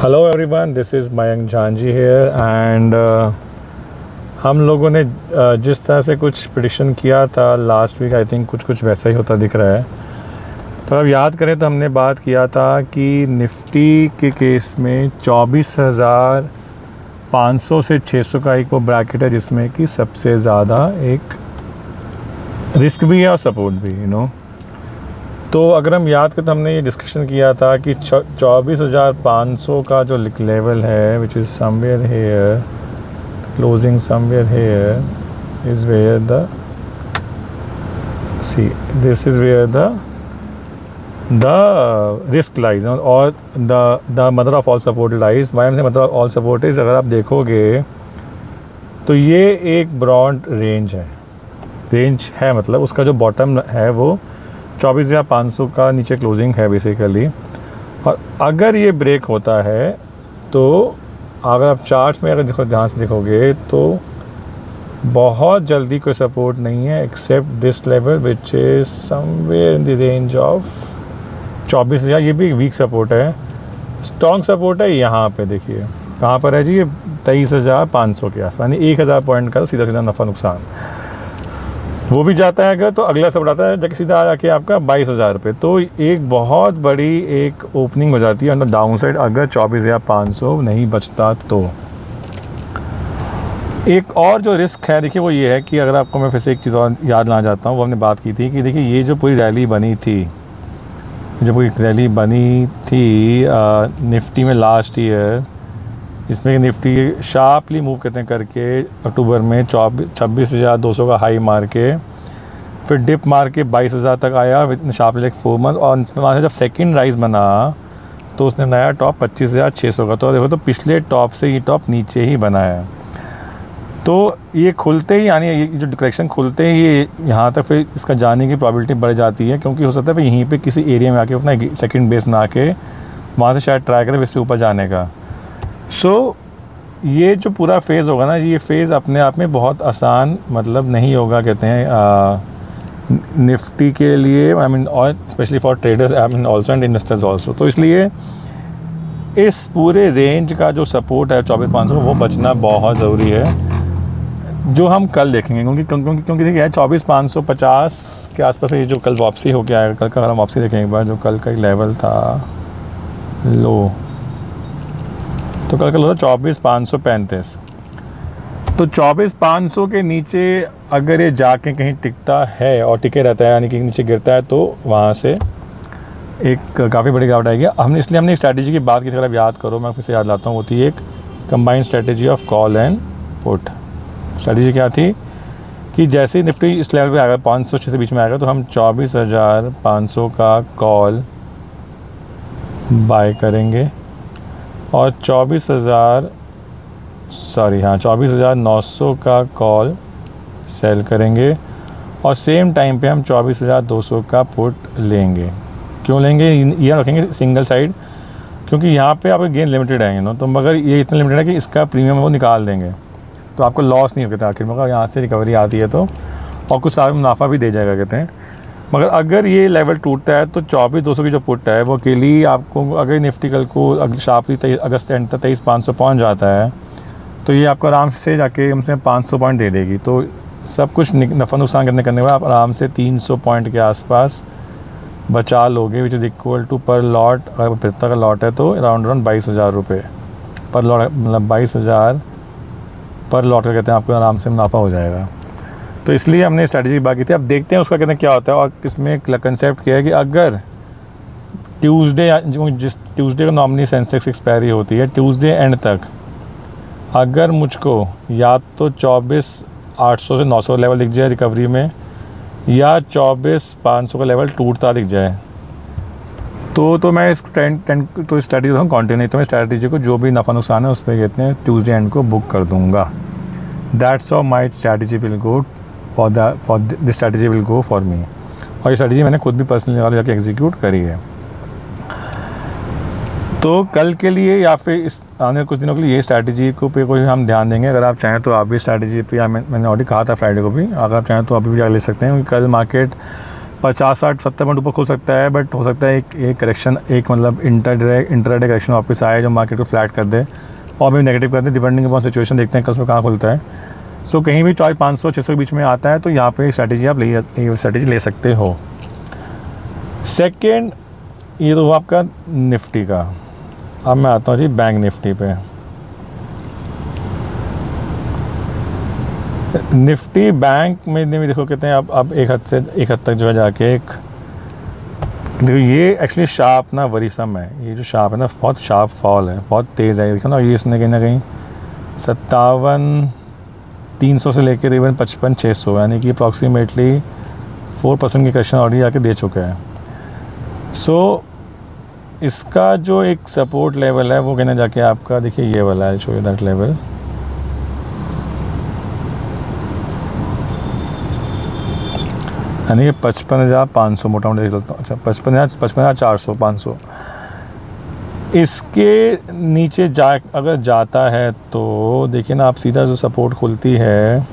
Hello everyone, this is Mayank Jhanjhi here and हम लोगों ने जिस तरह से कुछ प्रेडिक्शन किया था लास्ट वीक, आई थिंक कुछ वैसा ही होता दिख रहा है। तो अब याद करें तो हमने बात किया था कि निफ्टी के केस में 24,500 से 600 का एक वो ब्रैकेट है जिसमें कि सबसे ज़्यादा एक रिस्क भी है और सपोर्ट भी। तो अगर हम याद करें तो हमने ये डिस्कशन किया था कि 24,500 का जो लेवल है which is somewhere here, closing somewhere here is where this is where the risk lies और the mother of all support lies. Why से mother of all support is, अगर आप देखोगे तो ये एक ब्रॉड रेंज है, मतलब उसका जो बॉटम है वो 24,500 का नीचे क्लोजिंग है बेसिकली। और अगर ये ब्रेक होता है तो अगर आप चार्ट्स में अगर ध्यान से देखोगे तो बहुत जल्दी कोई सपोर्ट नहीं है except this level which is somewhere in the range of 24,000। ये भी वीक सपोर्ट है। स्ट्रॉन्ग सपोर्ट है यहाँ पे, देखिए कहाँ पर है जी, ये 23,500 के आसपास, यानी 1,000 पॉइंट का सीधा सीधा नफ़ा नुकसान वो भी जाता है। अगर तो अगला सब आता है जाके सीधा आके आपका 22,000 रुपये, तो एक बहुत बड़ी एक ओपनिंग हो जाती है ऑन द डाउन साइड अगर 24,500 नहीं बचता तो। एक और जो रिस्क है देखिए वो ये है कि अगर आपको मैं फिर से एक चीज़ और याद लाना चाहता हूँ, वो हमने बात की थी कि देखिए ये जो पूरी रैली बनी थी निफ्टी में लास्ट ईयर, इसमें निफ्टी शार्पली मूव करके अक्टूबर में 26,200 का हाई मार के फिर डिप मार के 22,000 तक आया विद शार्पली लाइक 4 मंथ। और वहाँ से जब सेकंड राइज बना तो उसने नया टॉप 25,600 का, तो देखो तो पिछले टॉप से ये टॉप नीचे ही बना है। तो ये खुलते ही, यानी ये जो करेक्शन खुलते ही ये यहाँ तक फिर इसका जाने की प्रोबेबिलिटी बढ़ जाती है, क्योंकि हो सकता है फिर यहीं पे किसी एरिया में आके अपना सेकंड बेस बना के वहाँ से शायद ट्राई करें इससे ऊपर जाने का। ये जो पूरा फेज़ होगा ना, ये फेज़ अपने आप में बहुत आसान मतलब नहीं होगा, कहते हैं निफ्टी के लिए, आई मीन और specially for traders, I mean also and investors also. तो इसलिए इस पूरे रेंज का जो सपोर्ट है 24,500 वो बचना बहुत ज़रूरी है, जो हम कल देखेंगे। क्योंकि देखिए 24,550 के आसपास ये जो कल वापसी हो गया है, कल का अगर हम वापसी देखें एक बार, जो कल का एक लेवल था लो, तो कल का लो 24,535। तो 24,500 के नीचे अगर ये जाके कहीं टिकता है और टिके रहता है, यानी कि नीचे गिरता है, तो वहाँ से एक काफ़ी बड़ी गिरावट आएगी। इसलिए हमने स्ट्रैटेजी की बात की थी, अगर आप याद करो, मैं फिर से याद लाता हूँ, वो थी एक combined strategy of call and put. Strategy क्या थी कि जैसे ही निफ्टी इस लेवल पे आएगा 500 से बीच में आएगा तो हम 24,500 का कॉल बाय करेंगे और 24,900 का कॉल सेल करेंगे, और सेम टाइम पे हम 24,200 का पुट लेंगे। क्यों लेंगे? ये रखेंगे सिंगल साइड, क्योंकि यहाँ पे आपका गेन लिमिटेड है तो मगर ये इतना लिमिटेड है कि इसका प्रीमियम वो निकाल देंगे, तो आपको लॉस नहीं होता आखिर में, अगर यहाँ से रिकवरी आती है तो, और कुछ सारा मुनाफा भी दे जाएगा कहते हैं। मगर अगर ये लेवल टूटता है तो 24,200 की जो पुट है वो अकेली आपको, अगर निफ्टी कल को शार्पली अगस्त एंड तक 23,500 पहुँच जाता है तो ये आपको आराम से जाके हमसे 500 पॉइंट दे देगी। तो सब कुछ नफ़ा नुकसान करने के बाद आप आराम से 300 पॉइंट के आसपास बचा लोगे, विच इज़ इक्वल टू पर लॉट, अगर 75 का लॉट है तो अराउंड 22,000 रुपये पर लॉट, मतलब 22,000 पर लॉट का कहते हैं, आपको आराम से मुनाफा हो जाएगा। तो इसलिए हमने स्ट्रैटेजी बाकी थी। अब देखते हैं उसका कहते हैं क्या होता है। और इसमें कंसेप्ट क्या है कि अगर जिस ट्यूसडे को नॉर्मली सेंसेक्स एक्सपायरी होती है, ट्यूसडे एंड तक अगर मुझको या तो 24,800 से 900 लेवल दिख जाए रिकवरी में, या 24,500 का लेवल टूटता दिख जाए, तो मैं इस स्ट्रैटेजी को कंटिन्यू, तो मैं स्ट्रैटेजी को जो भी नफ़ा नुकसान है उस पर कहते हैं ट्यूसडे एंड को बुक कर दूँगा। That's how my strategy will go for this strategy will go for me. और ये स्ट्रैटेजी मैंने खुद भी पर्सनली जाके एग्जीक्यूट करी है। तो कल के लिए या फिर इस आने कुछ दिनों के लिए ये स्ट्रैटेजी को पे कोई हम ध्यान देंगे। अगर आप चाहें तो आप भी स्ट्रैटेजी पे, मैंने ऑलरेडी कहा था फ्राइडे को भी, अगर आप चाहें तो अभी भी ले सकते हैं, क्योंकि कल मार्केट 50-60-70 पॉइंट ऊपर खुल सकता है, बट हो सकता है एक करेक्शन, एक मतलब इंटरडे करेक्शन वापस आए जो मार्केट को फ्लैट कर दे और भी नेगेटिव कर दे, डिपेंडिंग अपॉन सिचुएशन। देखते हैं कल में कहाँ खुलता है। सो कहीं भी 500-600 के बीच में आता है तो यहाँ पे स्ट्रैटेजी आप स्ट्रैटेजी ले सकते हो। सेकेंड, ये तो हुआ आपका निफ्टी का। अब मैं आता हूँ जी बैंक निफ्टी पे। निफ्टी बैंक में भी देखो कहते हैं अब एक हद तक जो है जाके एक देखो, ये एक्चुअली शार्प ना वरीसम है। ये जो शार्प है ना, बहुत शार्प फॉल है, बहुत तेज़ है। देखो ना, ये इसने कहीं ना कहीं 57,300 से लेकर तकरीबन 55,600, यानी कि अप्रॉक्सीमेटली 4% की करेक्शन ऑलरेडी आके दे चुका है। सो इसका जो एक सपोर्ट लेवल है वो कहना जाके आपका देखिए ये वाला है, शो यू दैट लेवल। यानी कि 55,500 मोटा मोटा देख सकता हूँ। अच्छा, 55,400 500 इसके नीचे अगर जाता है तो देखिए ना, आप सीधा जो सपोर्ट खुलती है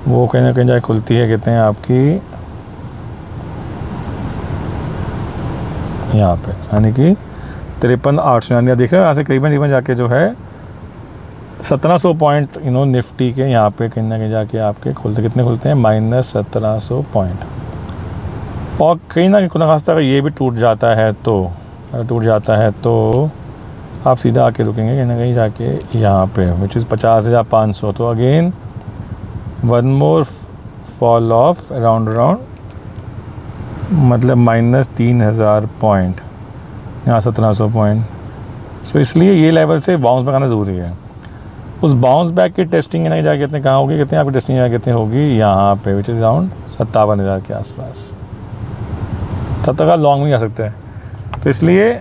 वो कहीं ना कहीं जाके खुलती है, कहते हैं आपकी यहाँ पे, यानी कि 53,800। यानी देख रहे हो यहाँ से करीबन जाके जो है 1700 पॉइंट निफ्टी के यहाँ पे कहीं ना कहीं जाके आपके कितने खुलते हैं, -1700 पॉइंट। और कहीं ना कहीं खुदा खास्ता अगर ये भी टूट जाता है तो आप सीधा आके रुकेंगे कहीं ना कहीं जाके यहाँ पे, विच इज़ 50,500। तो again one more fall of around मतलब -3,000 पॉइंट, यहाँ 1700 पॉइंट। सो इसलिए ये लेवल से बाउंस बैक आना ज़रूरी है। उस बाउंस बैक की टेस्टिंग नहीं जाके कितने कहाँ होगी, कितने आपकी टेस्टिंग कितने होगी यहाँ पे, विच इज़ अराउंड 57,000 के आसपास। तब तक आप लॉन्ग में आ सकते हैं। तो इसलिए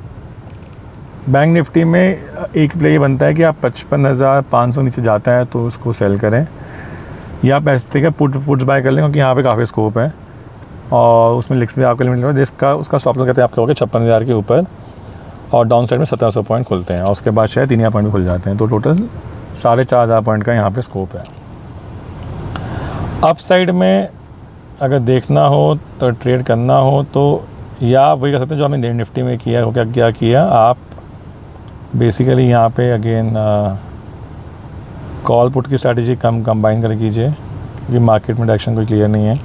बैंक निफ्टी में एक प्ले ये बनता है कि आप 55,500 नीचे जाता है तो उसको सेल करें, या आप ऐसे तरीके पुट्स बाय कर लें, क्योंकि यहाँ पे काफ़ी स्कोप है और उसमें लिक्स भी आपका लिमिट है। जिसका उसका स्टॉप लॉस कहते हैं आपके होगा 56,000 के ऊपर, और डाउन साइड में 1700 पॉइंट खुलते हैं, और उसके बाद शायद 3,000 पॉइंट भी खुल जाते हैं। तो टोटल 4,500 पॉइंट का यहाँ पे स्कोप है। अप साइड में अगर देखना हो तो ट्रेड करना हो तो या वही कर सकते हैं जो हमने निफ्टी में किया हो। क्या किया आप बेसिकली यहाँ पे अगेन कॉल पुट की स्ट्रैटेजी कंबाइन कर कीजिए, क्योंकि मार्केट में डायरेक्शन कोई क्लियर नहीं है।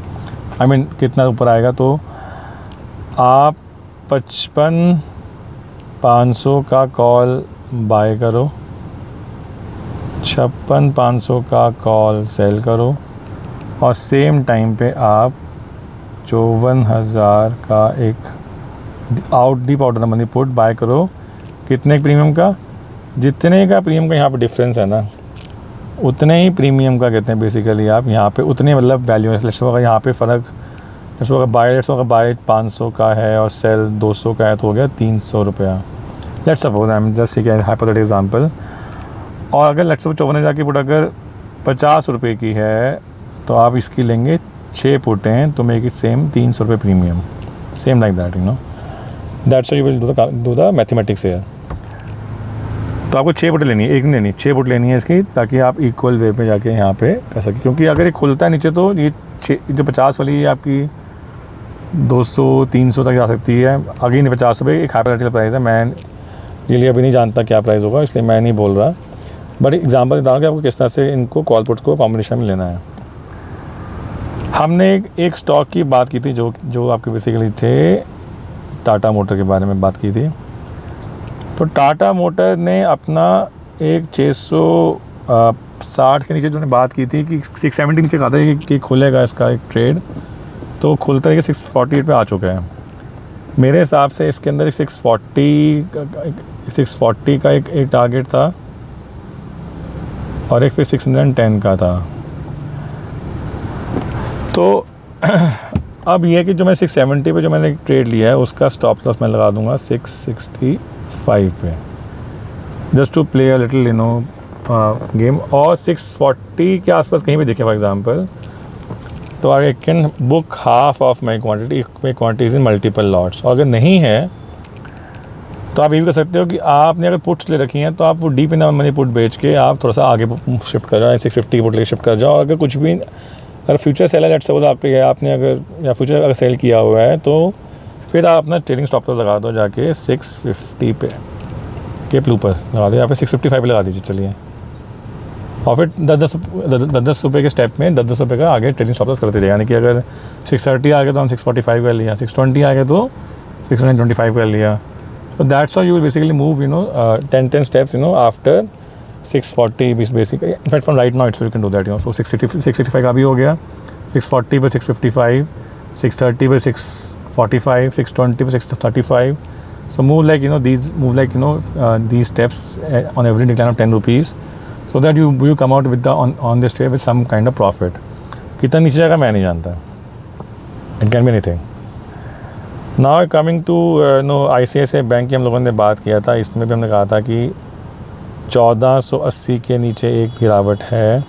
कितना ऊपर आएगा तो आप 55,500 का कॉल बाय करो, 56,500 का कॉल सेल करो, और सेम टाइम पे आप 54,000 का एक deep out the money put buy करो। कितने प्रीमियम का, जितने का प्रीमियम का यहाँ पे डिफरेंस है ना, उतने ही प्रीमियम का कहते हैं बेसिकली आप यहाँ पे उतने मतलब वैल्यू है। लेट्स सपोज यहाँ पे फ़र्क, लेट्स सपोज बाय 500 का है और सेल 200 का है तो हो गया 300 रुपया। Let's suppose I am just hypothetical example. और अगर लेट्स सपोज 54,000 की पुट अगर 50 रुपये की है तो आप इसकी लेंगे 6 पुटें तो मेक इट सेम 300 रुपये premium, same like that that's you will do the mathematics here. तो आपको 6 पुटें लेनी है, एक नहीं लेनी, 6 पुट लेनी है इसकी, ताकि आप इक्वल वे पे जाके यहाँ पे कर सकें। क्योंकि अगर ये खुलता है नीचे तो ये जो 50 वाली है आपकी 200-300 तक जा सकती है। अगेन 50 रुपये एक हाइपोथेटिकल प्राइस है, मैं रियली अभी नहीं जानता क्या प्राइस होगा, इसलिए मैं नहीं बोल रहा, बट एग्जांपल बता रहा हूँ कि आपको किस तरह से इनको कॉल पुट्स को कॉम्बिनेशन में लेना है। हमने एक स्टॉक की बात की थी जो आपके बेसिकली थे टाटा मोटर के बारे में बात की थी। तो टाटा मोटर ने अपना एक 660 के नीचे जो ने बात की थी कि 670 नीचे कहा था कि खुलेगा इसका एक ट्रेड, तो खुलता है कि 648 पे आ चुका है। मेरे हिसाब से इसके अंदर 640 का एक टारगेट था और एक फिर 610 का था। तो अब ये है कि जो मैं 670 पे जो मैंने ट्रेड लिया है उसका स्टॉप लॉस मैं लगा दूंगा 665 पे, just to play a little game. और 640 के आसपास कहीं भी देखें फॉर एग्जांपल, तो I can book half of my quantities in multiple lots. और अगर नहीं है तो आप ये भी कर सकते हो कि आपने अगर पुट्स ले रखी हैं तो आप वो डीप इन मनी पुट बेच के आप थोड़ा सा आगे शिफ्ट कर जाओ, 650 की पुट लेके शिफ्ट कर जाओ। और अगर कुछ भी अगर फ्यूचर सेल है, लेट्स सपोज आपके या आपने अगर या फ्यूचर अगर सेल किया हुआ है तो फिर आप अपना ट्रेडिंग स्टॉप लॉस लगा दो जाके 650 पे के ऊपर लगा दो, या फिर 655 पे लगा दीजिए चलिए, और फिर 10 रुपये के स्टेप में 10 रुपये का आगे ट्रेडिंग स्टॉप लॉस करते रहे। यानी कि अगर 630 आ गया तो हम 645 कर लिया, 620 आ गया तो 625 कर लिया। So that's how you will basically move 10 steps after 640 basically. In fact from right now itself you can do that. So 685 का भी हो गया, 640 पे 655, 630 पे 645, 620 पे 635. So move like these steps on every decline of 10 rupees, so that you come out with on this trade with some kind of profit. कितना नीचे जाएगा मैं नहीं जानता. It can be anything. Now coming to ICICI bank की हम लोगों ने बात किया था, इसमें भी हमने कहा था कि 1480 के नीचे एक गिरावट है,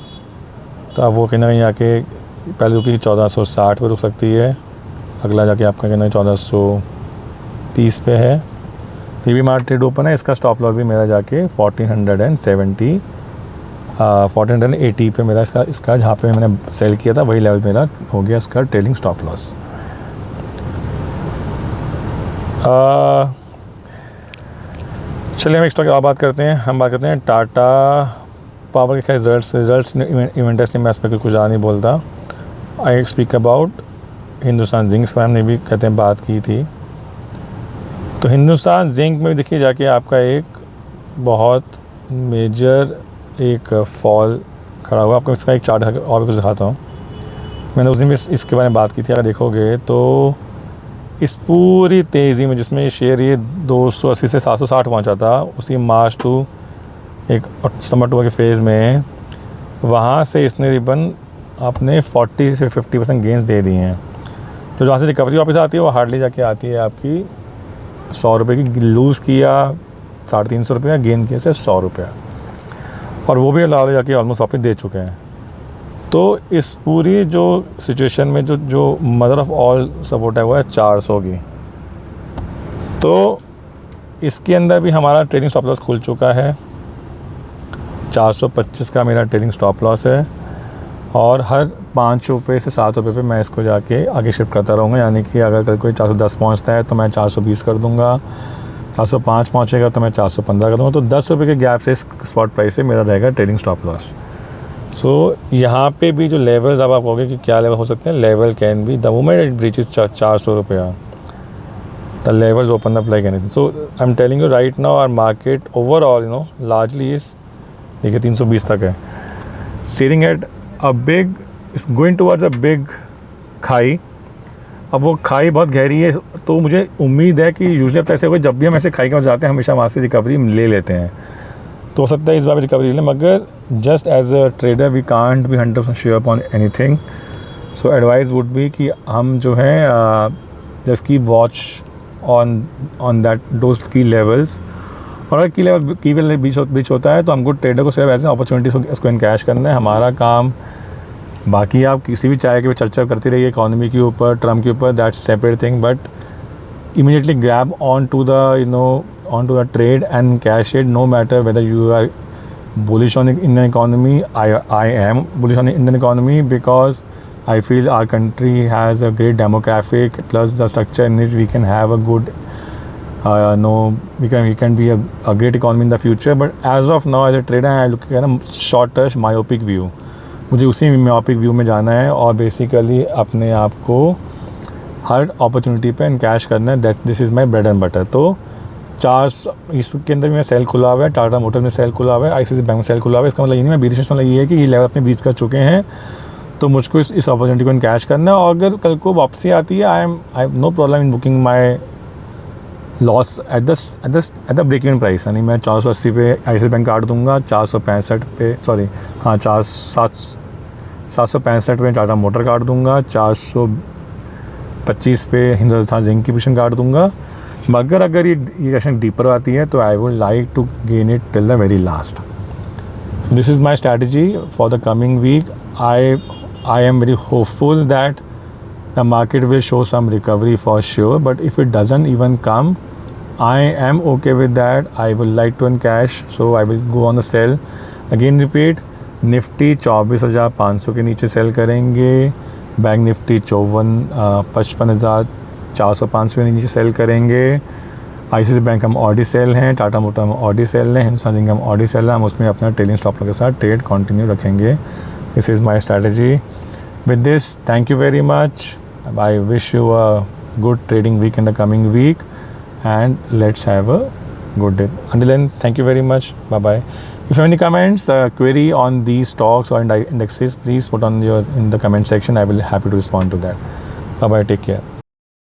तो अब वो कहीं ना कहीं आके पहले रुकी 1460 पे रुक सकती है, अगला जाके आपका कहना 1430 पे है। पीवी मार्ट ट्रेड ओपन है, इसका स्टॉप लॉस भी मेरा जाके 1480 पे मेरा इसका जहाँ पे मैंने सेल किया था वही लेवल मेरा हो गया इसका ट्रेलिंग स्टॉप लॉस। चलिए हम एक स्टॉक की और बात करते हैं। हम बात करते हैं टाटा पावर के रिजल्ट्स इवेंट्स में, मैं इस पर कुछ ज़्यादा नहीं बोलता। I speak about Hindustan zinc का हमने भी कहते हैं बात की थी। तो हिंदुस्तान जिंक में देखिए जाके आपका एक बहुत मेजर एक फॉल खड़ा हुआ। आपको इसका एक चार्ट और भी कुछ दिखाता हूँ। मैंने उस दिन भी इसके बारे में बात की थी, अगर देखोगे तो इस पूरी तेज़ी में जिसमें शेयर ये 280 से 760 पहुंचा था, उसी मार्च टू एक सितंबर टू के फेज़ में, वहाँ से इसने रिबन अपने 40 से 50% गेंस दे दिए हैं। तो जहाँ से रिकवरी वापस आती है वो हार्डली जाके आती है आपकी 100 रुपये की। लूज़ किया 350 रुपये, गेन किया सिर्फ 100 रुपये, और वो भी अलावा जाके ऑलमोस्ट वापस दे चुके हैं। तो इस पूरी जो सिचुएशन में जो मदर ऑफ़ ऑल सपोर्ट है वो है 400 की। तो इसके अंदर भी हमारा ट्रेडिंग स्टॉप लॉस खुल चुका है, 425 का मेरा ट्रेडिंग स्टॉप लॉस है, और हर 5 रुपये से 7 रुपये पे मैं इसको जाके आगे शिफ्ट करता रहूँगा। यानी कि अगर कल कोई 410 पहुँचता है तो मैं 420 कर दूँगा, 405 पहुँचेगा तो मैं 415 कर दूँगा। तो 10 रुपये के गैप से स्पॉट प्राइस से मेरा रहेगा ट्रेडिंग स्टॉप लॉस। सो यहाँ पे भी जो लेवल्स अब आप कहोगे कि क्या लेवल हो सकते हैं, level can be the moment it breaches 400 रुपया, the levels open up like anything. So I am telling you right now our market overall largely is देखिए 320 तक है, steering at a big is going towards a big खाई। अब वो खाई बहुत गहरी है, तो मुझे उम्मीद है कि यूजुअली अब ऐसे होगा जब भी हम ऐसे खाई के पास जाते हैं हमेशा वहाँ से रिकवरी ले लेते हैं। तो हो सकता है इस बार भी रिकवरी ले, मगर just as a trader we can't be 100% sure upon anything. So advice would be कि हम जो है just keep watch on that those key levels, और अगर की लेवल बीच होता है तो हम गुड ट्रेडर को सिर्फ ऐसे अपॉर्चुनिटीज इसको इनकैश करना है। हमारा काम बाकी आप किसी भी चाहे कि चर्चा करती रहिए इकोनॉमी के ऊपर, ट्रम्प के ऊपर, that's separate thing, but immediately grab onto the trade and cash it, no matter whether you are bullish on the Indian economy. I am bullish on the Indian economy because I feel our country has a great demographic, plus the structure in which we can have a good we can be a great economy in the future. But as of now as a trader I look at a short term myopic view. मुझे उसी myopic view में जाना है और basically अपने आप को हर opportunity पे इनकैश करना है। This is my bread and butter. तो 400 इसके अंदर में सेल खुला हुआ है, टाटा मोटर्स में सेल खुला हुआ है, ICICI बैंक में सेल खुला हुआ है। इसका मतलब ये नहीं, मैं बीच मतलब ये है कि ये लेवल अपने बीच कर चुके हैं, तो मुझको इस अपॉर्चुनिटी को इनकैश करना है। और अगर कल को वापसी आती है I have no problem in booking my loss at the break even price. यानी मैं 480 पे ICICI बैंक काट दूँगा, 465 पे 765 पे टाटा मोटर काट दूँगा, 425 पे हिंदुस्तान जिंक की पोजीशन काट दूँगा। मगर अगर ये डायरेक्शन डीपर आती है तो I would like to gain it till the very last. This is my strategy for the coming week. I am very hopeful that the market will show some recovery for sure, but if it doesn't even come, I am okay with that. I would like to encash, so I will go on the sell. Again repeat, Nifty 24,500 के नीचे cell करेंगे, bank Nifty 55,405 के नीचे cell करेंगे। ICICI bank हम Audi cell हैं, Tata motor हम Audi cell हैं, हिंदुस्तान जिंक हम ऑडी सेल हैं। हम उसमें अपना ट्रेलिंग स्टॉप लॉस के साथ ट्रेड कंटिन्यू रखेंगे। This is my strategy. With this, thank you very much. I wish you a good trading week in the coming week, and let's have a good day. Until then, thank you very much. Bye bye. If you have any comments, query on these stocks or indexes, please put in the comment section. I will happy to respond to that. Bye bye. Take care.